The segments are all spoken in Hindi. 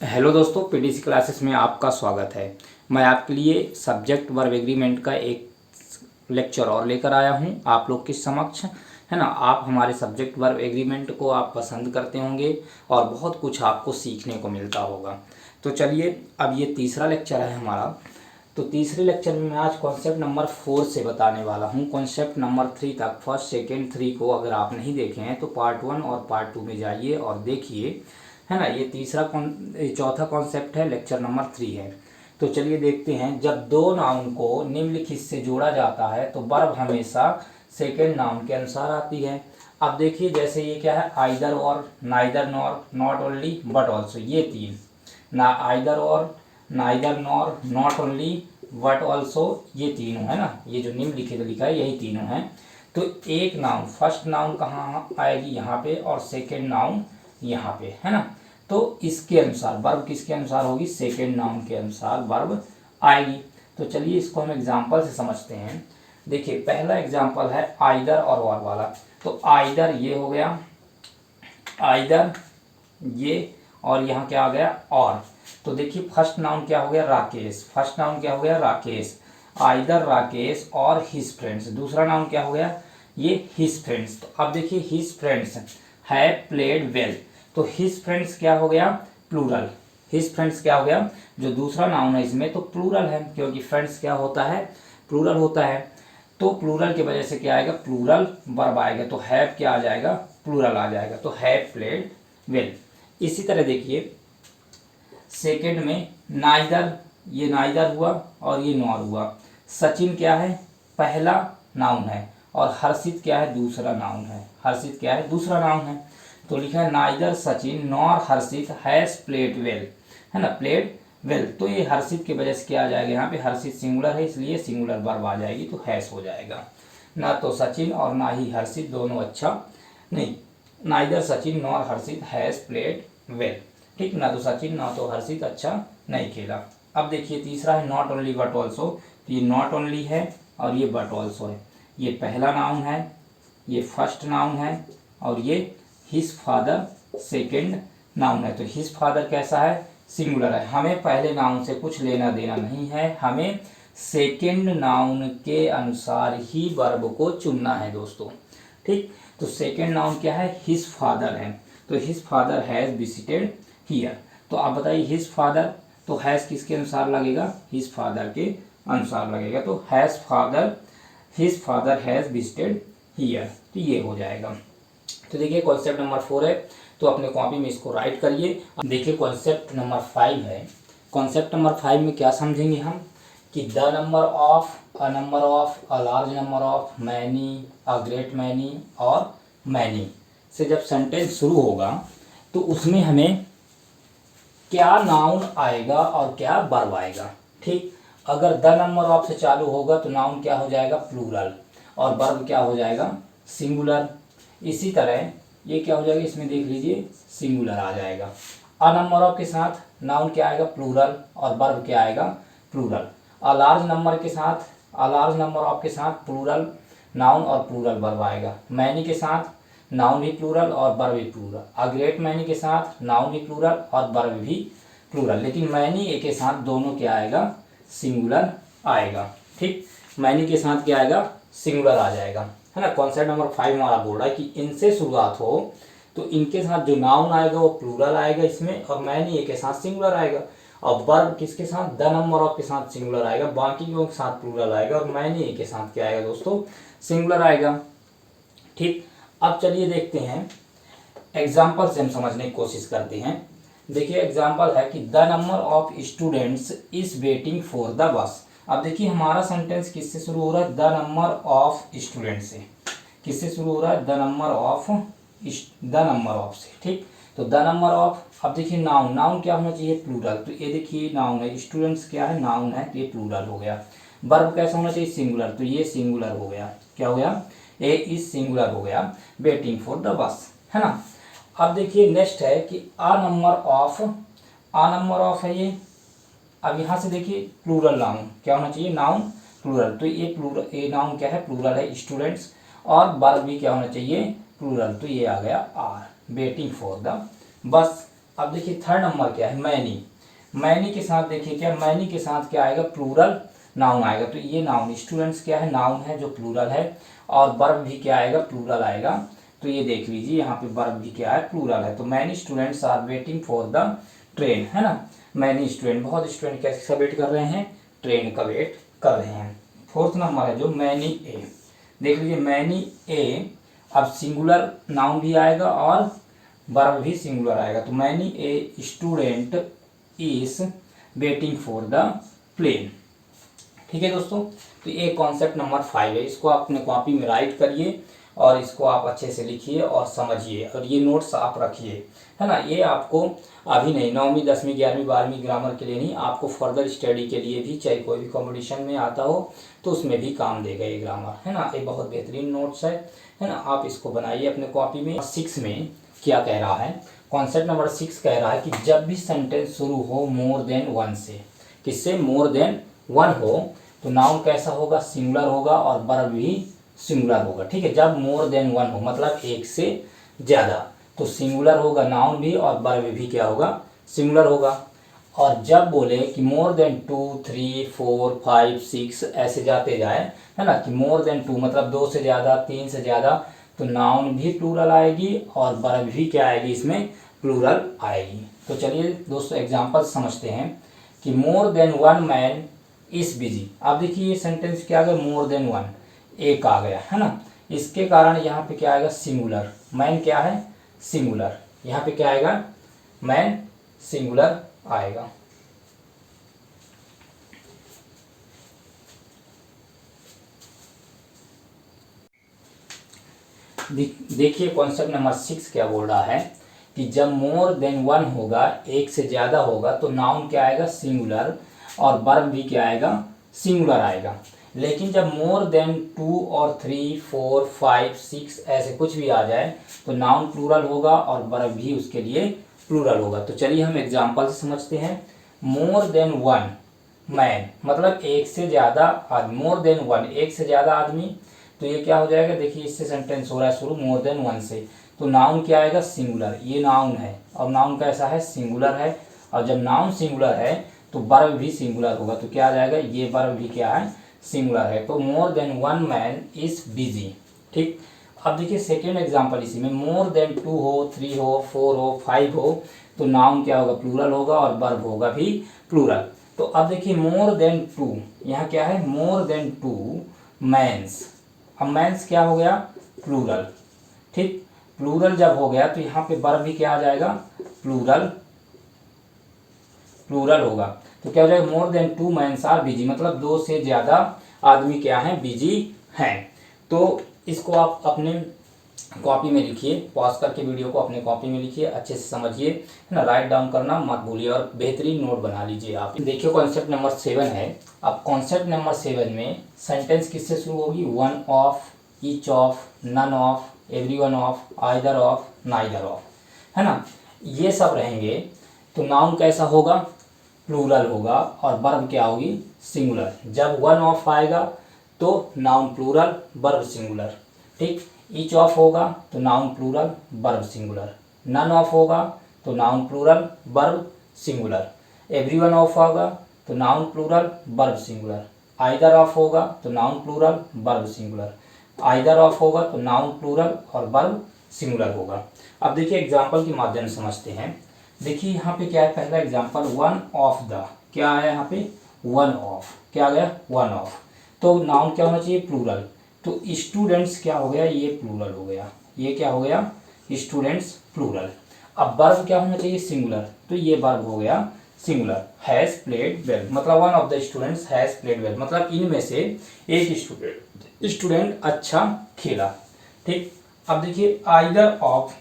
हेलो दोस्तों, पीडीसी क्लासेस में आपका स्वागत है। मैं आपके लिए सब्जेक्ट वर्ब एग्रीमेंट का एक लेक्चर और लेकर आया हूं आप लोग के समक्ष, है ना। आप हमारे सब्जेक्ट वर्ब एग्रीमेंट को आप पसंद करते होंगे और बहुत कुछ आपको सीखने को मिलता होगा। तो चलिए, अब ये तीसरा लेक्चर है हमारा। तो तीसरे लेक्चर में मैं आज कॉन्सेप्ट नंबर 4 से बताने वाला हूँ। कॉन्सेप्ट नंबर 3 तक, फर्स्ट सेकेंड 3 को अगर आप नहीं देखे हैं तो पार्ट 1 और पार्ट 2 में जाइए और देखिए, है ना। ये चौथा कॉन्सेप्ट है, लेक्चर नंबर 3 है। तो चलिए देखते हैं। जब दो नाउन को निम्नलिखित से जोड़ा जाता है तो वर्ब हमेशा सेकेंड नाउन के अनुसार आती है। अब देखिए, जैसे ये क्या है, आइदर और, neither nor, not only but also, ये तीन ना, आइदर और, neither nor, not only but also, ये तीनों है ना। ये जो निम्नलिखित लिखा है यही तीनों हैं। तो एक नाउन, फर्स्ट नाउन कहाँ आएगी, यहाँ पे, और सेकेंड नाउन यहाँ पे, है ना। तो इसके अनुसार वर्ब किसके अनुसार होगी, सेकेंड नाउन के अनुसार वर्ब आएगी। तो चलिए इसको हम एग्जाम्पल से समझते हैं। देखिए, पहला एग्जाम्पल है आइदर और वाला। तो आइदर ये हो गया, आइदर ये, और यहाँ क्या आ गया, और। तो देखिए, फर्स्ट नाउन क्या हो गया, राकेश। फर्स्ट नाउन क्या हो गया, राकेश। आइदर राकेश और हिज फ्रेंड्स। दूसरा नाउन क्या हो गया, ये हिज फ्रेंड्स। तो अब देखिए, his friends have played well. तो हिज फ्रेंड्स क्या हो गया, प्लूरल। हिज फ्रेंड्स क्या हो गया, जो दूसरा नाउन है इसमें तो प्लूरल है, क्योंकि फ्रेंड्स क्या होता है, प्लूरल होता है। तो प्लूरल की वजह से क्या आएगा, प्लूरल वर्ब आएगा। तो हैव क्या आ जाएगा, प्लूरल आ जाएगा। तो हैव प्लेड वेल। इसी तरह देखिए, सेकंड में नाइदर, ये नाइदर हुआ और ये नॉर हुआ। सचिन क्या है, पहला नाउन है, और हर्षित क्या है, दूसरा नाउन है। हर्षित क्या है, दूसरा नाउन है। तो लिखा है neither Sachin nor Harshit has played well, है ना, प्लेड वेल। तो ये हर्षित की वजह से क्या आ जाएगा, यहाँ पे हर्षित सिंगुलर है इसलिए सिंगुलर वर्ब आ जाएगी, तो हैज हो जाएगा। ना तो सचिन और ना ही हर्षित दोनों अच्छा नहीं, neither Sachin nor Harshit has played well. ठीक, ना तो सचिन ना तो हर्षित अच्छा नहीं खेला। अब देखिए, तीसरा है नॉट ओनली बट ऑल्सो। तो ये नॉट ओनली है और ये बट ऑल्सो है। ये पहला नाउन है, ये फर्स्ट नाउन है, और ये हिज फादर सेकेंड नाउन है। तो हिज फादर कैसा है, सिंगुलर है। हमें पहले नाउन से कुछ लेना देना नहीं है, हमें सेकेंड नाउन के अनुसार ही वर्ब को चुनना है दोस्तों। ठीक, तो सेकेंड नाउन क्या है, हिज फादर है। तो his father has visited here. तो आप बताइए, हिज फादर, तो हैज किसके अनुसार लगेगा, हिज फादर के अनुसार लगेगा। तो has father, his father has visited here, तो ये हो जाएगा। तो देखिए, कॉन्सेप्ट नंबर 4 है, तो अपने कॉपी में इसको राइट करिए। देखिए, कॉन्सेप्ट नंबर 5 है। कॉन्सेप्ट नंबर 5 में क्या समझेंगे हम, कि the number of, a number of, a large number of, many, a great many और मैनी से जब सेंटेंस शुरू होगा तो उसमें हमें क्या नाउन आएगा और क्या वर्ब आएगा। ठीक, अगर द नंबर ऑफ से चालू होगा तो नाउन क्या हो जाएगा, प्लूरल, और वर्ब क्या हो जाएगा, सिंगुलर। इसी तरह ये क्या हो जाएगा, इसमें देख लीजिए, सिंगुलर आ जाएगा। अ नंबर ऑफ के साथ नाउन क्या आएगा, प्लूरल, और वर्ब क्या आएगा, प्लूरल। अ लार्ज नंबर के साथ, अ लार्ज नंबर ऑफ के साथ प्लूरल नाउन और प्लूरल वर्ब आएगा। मैनी के साथ नाउन भी प्लूरल और वर्ब भी प्लूरल। अ ग्रेट मैनी के साथ नाउन भी प्लूरल और वर्ब भी प्लूरल। लेकिन मैनी के साथ दोनों क्या आएगा, सिंगुलर आएगा। ठीक, मैनी के साथ क्या आएगा, सिंगुलर आ जाएगा, है ना। कॉन्सेप्ट नंबर 5 हमारा बोल रहा है कि इनसे शुरुआत हो तो इनके साथ जो नाउन आएगा वो प्लूरल आएगा इसमें, और मैनी के साथ सिंगुलर आएगा। और वर्ब किसके साथ, द नंबर ऑफ के साथ सिंगुलर आएगा, बाकी के साथ प्लूरल आएगा, और मैनी के साथ क्या आएगा दोस्तों, सिंगुलर आएगा। ठीक, अब चलिए देखते हैं, एग्जाम्पल से हम समझने की कोशिश करते हैं। देखिए, एग्जाम्पल है कि the number of students is waiting for the bus. अब देखिए, हमारा सेंटेंस किससे शुरू हो रहा है, द नंबर ऑफ स्टूडेंट से। किससे शुरू हो रहा है, the number of, the number of से। ठीक, तो द नंबर ऑफ, अब देखिए नाउन, नाउन क्या होना चाहिए, प्लूरल। तो ये देखिए नाउन है, स्टूडेंट्स क्या है, नाउन है, तो ये प्लूरल हो गया। वर्ब कैसा होना चाहिए, सिंगुलर, तो ये सिंगुलर हो गया। क्या हो गया, ए इज सिंगुलर हो गया, वेटिंग फॉर द बस, है ना। अब देखिए नेक्स्ट है कि uh number of, uh number of है ये। अब यहाँ से देखिए, प्लूरल नाउन क्या होना चाहिए, नाउन प्लूरल। तो ये प्लूरल, ये नाउन क्या है, प्लूरल है, स्टूडेंट्स, और वर्ब भी क्या होना चाहिए, प्लूरल। तो ये आ गया are, waiting for the bus. अब देखिए थर्ड नंबर क्या है, मैनी। मैनी के साथ देखिए क्या, मैनी के साथ क्या आएगा, प्लूरल नाउन आएगा। तो ये नाउन, स्टूडेंट्स क्या है, नाउन है जो प्लूरल है, और वर्ब भी क्या आएगा, प्लूरल आएगा। तो ये देख लीजिए यहाँ पे वर्ब भी क्या है, प्लूरल है। तो many students are waiting for the train, है ना। मैनी स्टूडेंट, बहुत स्टूडेंट कैसे वेट कर रहे हैं, ट्रेन का वेट कर रहे हैं। फोर्थ नंबर है जो मैनी ए। देख लीजिए मैनी ए, अब सिंगुलर नाउन भी आएगा और वर्ब भी सिंगुलर आएगा। तो many a student is waiting for the plane. ठीक है दोस्तों, तो ये कॉन्सेप्ट नंबर 5 है। इसको आप अपने कॉपी में राइट करिए और इसको आप अच्छे से लिखिए और समझिए, और ये नोट्स आप रखिए, है ना। ये आपको अभी नहीं, 9वीं 10वीं 11वीं 12वीं ग्रामर के लिए नहीं, आपको फर्दर स्टडी के लिए भी, चाहे कोई भी कंपटीशन में आता हो तो उसमें भी काम देगा ये ग्रामर, है ना। ये बहुत बेहतरीन नोट्स है ना। आप इसको बनाइए अपने कॉपी में। 6 में क्या कह रहा है, कॉन्सेप्ट नंबर 6 कह रहा है कि जब भी सेंटेंस शुरू हो मोर देन वन से, किससे, मोर देन वन हो, तो नाउन कैसा होगा, सिंगुलर होगा, और वर्ब भी सिंगुलर होगा। ठीक है, जब मोर देन वन हो मतलब एक से ज़्यादा, तो सिंगुलर होगा नाउन भी, और वर्ब भी क्या होगा, सिंगुलर होगा। और जब बोले कि मोर देन 2 3 4 5 6 ऐसे जाते जाए, है ना, कि मोर देन 2 मतलब 2 से ज़्यादा, 3 से ज़्यादा, तो नाउन भी प्लूरल आएगी और वर्ब भी क्या आएगी, इसमें प्लूरल आएगी। तो चलिए दोस्तों एग्जाम्पल समझते हैं कि more than one man is busy. अब देखिए ये सेंटेंस क्या आ गया, मोर देन वन, एक आ गया, है ना। इसके कारण यहाँ पे क्या आएगा, सिंगुलर। मैन क्या है, सिंगुलर। यहाँ पे क्या आएगा, मैन सिंगुलर आएगा। देखिए कॉन्सेप्ट नंबर 6 क्या बोल रहा है कि जब मोर देन वन होगा, एक से ज़्यादा होगा, तो नाउन क्या आएगा, सिंगुलर, और वर्ब भी क्या आएगा, सिंगुलर आएगा। लेकिन जब मोर देन 2 और 3 4 5 6 ऐसे कुछ भी आ जाए, तो नाउन प्लूरल होगा और वर्ब भी उसके लिए प्लूरल होगा। तो चलिए हम एग्जांपल से समझते हैं। मोर देन वन मैन मतलब एक से ज़्यादा आदमी, मोर देन वन एक से ज़्यादा आदमी, तो ये क्या हो जाएगा, देखिए इससे सेंटेंस हो रहा है शुरू मोर देन वन से, तो नाउन क्या आएगा, सिंगुलर। ये नाउन है और नाउन कैसा है, सिंगुलर है, और जब नाउन सिंगुलर है तो वर्ब भी सिंगुलर होगा। तो क्या आ जाएगा, ये वर्ब भी क्या है, सिंगुलर है। तो more than one man is busy. ठीक, अब देखिए सेकेंड एग्जाम्पल इसी में, मोर देन 2 हो, 3 हो, 4 हो, 5 हो, तो नाउन क्या होगा, प्लूरल होगा, और वर्ब होगा भी प्लूरल। तो अब देखिए मोर देन 2, यहाँ क्या है, मोर देन 2 मैंस। अब मैंस क्या हो गया, प्लूरल। ठीक, प्लूरल जब हो गया तो यहाँ पे वर्ब भी क्या आ जाएगा, प्लूरल, प्लूरल होगा। तो क्या हो जाएगा, more than 2 mans are busy, मतलब 2 से ज़्यादा आदमी क्या हैं, बिजी हैं। तो इसको आप अपने कॉपी में लिखिए, पॉज करके वीडियो को अपने कॉपी में लिखिए, अच्छे से समझिए, है ना, राइट डाउन करना मत भूलिए, और बेहतरीन नोट बना लीजिए आप। देखिए कॉन्सेप्ट नंबर 7 है। अब कॉन्सेप्ट नंबर 7 में सेंटेंस किससे शुरू होगी, one of, each of, none of, everyone of, either of, neither of, है ना, ये सब रहेंगे। तो नाउन कैसा होगा, प्लूरल होगा, और वर्ब क्या होगी, सिंगुलर। जब वन ऑफ आएगा तो नाउन प्लूरल, वर्ब सिंगुलर। ठीक, ईच ऑफ होगा तो noun plural, verb singular. None of होगा तो noun plural, verb singular. Everyone of होगा तो noun plural, verb singular. Either of होगा तो noun plural, verb singular. Either of होगा तो नाउन प्लूरल और वर्ब सिंगुलर होगा। अब देखिए एग्जाम्पल के माध्यम से समझते हैं। देखिए यहाँ पे क्या है, पहला एग्जाम्पल वन ऑफ द, क्या आया यहाँ पे, वन ऑफ, क्या आ गया, वन ऑफ। तो नाउन क्या होना चाहिए, प्लूरल। तो स्टूडेंट्स क्या हो गया, ये प्लूरल हो गया, ये क्या हो गया, स्टूडेंट्स प्लूरल। अब वर्ब क्या होना चाहिए, सिंगुलर, तो ये वर्ब हो गया सिंगुलर। हैज़ प्लेड वेल, मतलब one of the students has played well, मतलब इनमें से एक स्टूडेंट अच्छा खेला। ठीक, अब देखिए either of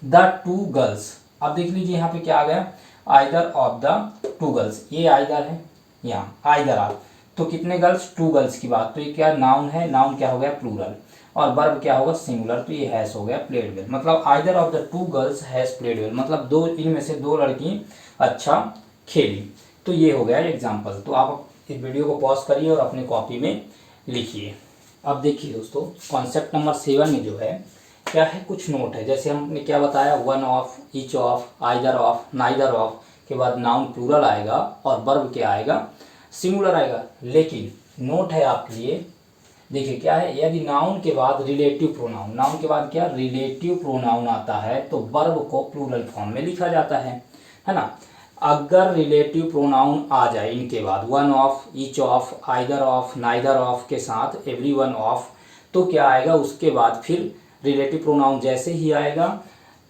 the two girls, अब देख लीजिए यहाँ पे क्या आ गया, either of the two girls, ये आइदर है, यहाँ आइदर ऑफ, तो कितने गर्ल्स, टू गर्ल्स की बात, तो ये क्या नाउन है, नाउन क्या हो गया, प्लूरल, और वर्ब क्या होगा, सिंगुलर, तो ये हैज हो गया प्लेड वेल, मतलब either of the two girls has played well, मतलब दो इनमें से दो लड़की अच्छा खेली। तो ये हो गया एग्जाम्पल। तो आप इस वीडियो को पॉज करिए और अपने कॉपी में लिखिए। अब देखिए दोस्तों कॉन्सेप्ट नंबर 7 में जो है, क्या है, कुछ नोट है। जैसे हमने क्या बताया, one of, each of, either of, neither of के बाद नाउन प्लूरल आएगा और वर्ब क्या आएगा, सिंगुलर आएगा। लेकिन नोट है आपके लिए, देखिए क्या है, यदि नाउन के बाद रिलेटिव प्रोनाउन, नाउन के बाद क्या रिलेटिव प्रोनाउन आता है तो वर्ब को प्लूरल फॉर्म में लिखा जाता है ना। अगर रिलेटिव प्रोनाउन आ जाए इनके बाद, one of, each of, either of, neither of के साथ एवरी वन ऑफ, तो क्या आएगा उसके बाद फिर रिलेटिव प्रोनाउन जैसे ही आएगा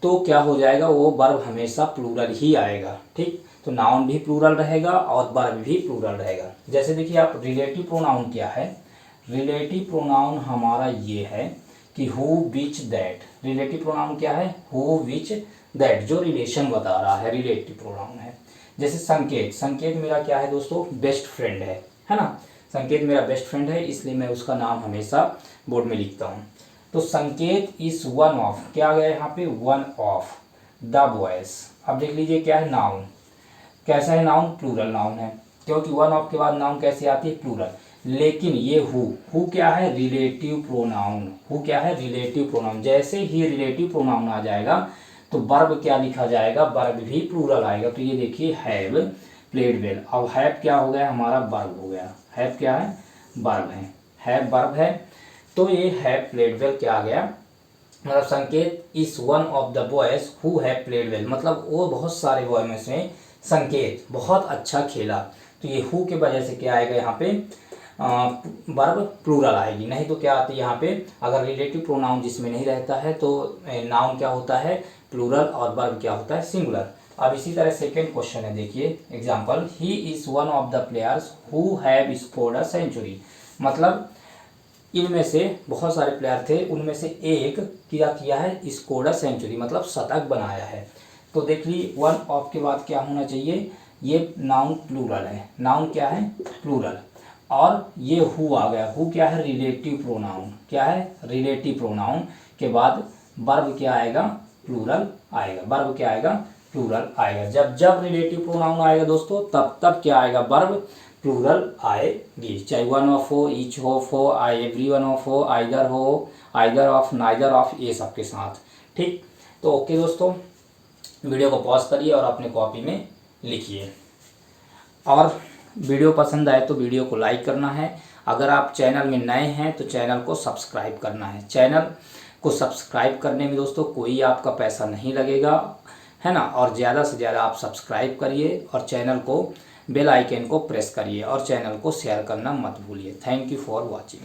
तो क्या हो जाएगा, वो वर्ब हमेशा प्लूरल ही आएगा। ठीक, तो नाउन भी प्लूरल रहेगा और वर्ब भी प्लूरल रहेगा। जैसे देखिए आप, रिलेटिव प्रोनाउन क्या है, रिलेटिव प्रोनाउन हमारा ये है कि who, which, that. Relative pronoun क्या है, हु, विच, दैट, जो रिलेशन बता रहा है रिलेटिव प्रोनाउन है। जैसे संकेत, संकेत मेरा क्या है दोस्तों, बेस्ट फ्रेंड है ना। संकेत मेरा बेस्ट फ्रेंड है, इसलिए मैं उसका नाम हमेशा बोर्ड में लिखता हूँ। तो संकेत इज वन ऑफ, क्या आ गया यहाँ पे, वन ऑफ द बॉयज। अब देख लीजिए क्या है, नाउन कैसा है, नाउन प्लूरल नाउन है, क्योंकि वन ऑफ के बाद नाउन कैसे आती है, प्लूरल। लेकिन ये हु क्या है, रिलेटिव प्रोनाउन, हु क्या है, रिलेटिव प्रोनाउन। जैसे ही रिलेटिव प्रोनाउन आ जाएगा तो वर्ब क्या लिखा जाएगा, वर्ब भी प्लूरल आएगा। तो ये देखिए, हैव प्लेड वेल। अब हैव क्या हो गया, हमारा वर्ब हो गया। हैव क्या है, वर्ब है, हैव वर्ब है। तो ये हैव प्लेड वेल क्या आ गया, मतलब संकेत is one of the boys who have played well, मतलब वो बहुत सारे बॉय में से संकेत बहुत अच्छा खेला। तो ये हु के वजह से क्या आएगा यहाँ पे, वर्ब प्लूरल आएगी। नहीं तो क्या आती है यहाँ पे, अगर रिलेटिव प्रोनाउन जिसमें नहीं रहता है तो नाउन क्या होता है, प्लूरल, और वर्ब क्या होता है, सिंगुलर। अब इसी तरह सेकेंड क्वेश्चन है, देखिए example, he is one of the players who have scored a century. मतलब इनमें से बहुत सारे प्लेयर थे, उनमें से एक किया है स्कोर्ड अ सेंचुरी, मतलब शतक बनाया है। तो देख ली, वन ऑफ के बाद क्या होना चाहिए, ये नाउन प्लूरल है, नाउन क्या है, प्लूरल। और ये हु आ गया, हु क्या है, रिलेटिव प्रोनाउन, क्या है, रिलेटिव प्रोनाउन के बाद वर्ब क्या आएगा, प्लूरल आएगा, वर्ब क्या आएगा, प्लूरल आएगा। जब जब रिलेटिव प्रोनाउन आएगा दोस्तों, तब तब क्या आएगा, वर्ब प्लूरल आएगी, चाहे वन ऑफ हो, ईच हो, आई एवरी वन ऑफ हो, आइदर ऑफ, नाइदर ऑफ, ये सब के साथ। ठीक, तो ओके दोस्तों, वीडियो को पॉज करिए और अपने कॉपी में लिखिए। और वीडियो पसंद आए तो वीडियो को लाइक करना है। अगर आप चैनल में नए हैं तो चैनल को सब्सक्राइब करना है। चैनल को सब्सक्राइब करने में दोस्तों कोई आपका पैसा नहीं लगेगा, है ना। और ज़्यादा से ज़्यादा आप सब्सक्राइब करिए और चैनल को, बेल आइकन को प्रेस करिए और चैनल को शेयर करना मत भूलिए। Thank you for watching.